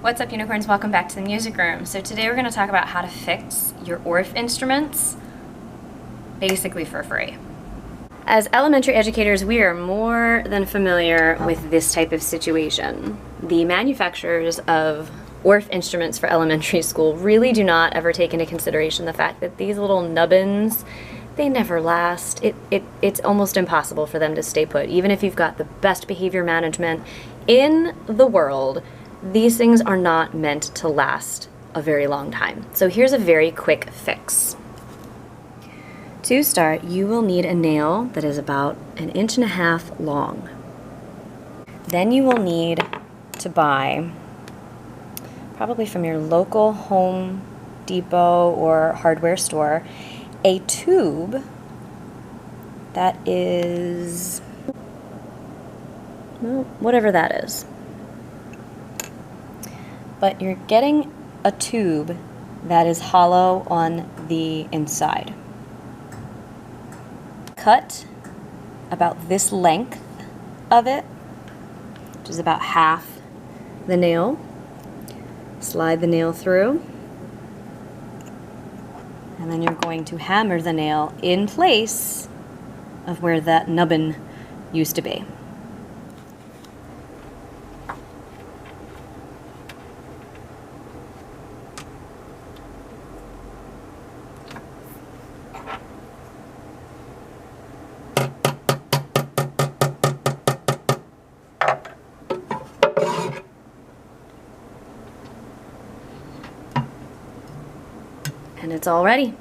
What's up, unicorns? Welcome back to the music room. So today we're going to talk about how to fix your Orff instruments basically for free. As elementary educators, we are more than familiar with this type of situation. The manufacturers of Orff instruments for elementary school really do not ever take into consideration the fact that these little nubbins, they never last. It's almost impossible for them to stay put. Even if you've got the best behavior management in the world, these things are not meant to last a very long time. So here's a very quick fix. To start, you will need a nail that is about 1.5 inches long. Then you will need to buy, probably from your local Home Depot or hardware store, a tube that is, well, whatever that is. But you're getting a tube that is hollow on the inside. Cut about this length of it, which is about half the nail. Slide the nail through, and then you're going to hammer the nail in place of where that nubbin used to be. And it's all ready.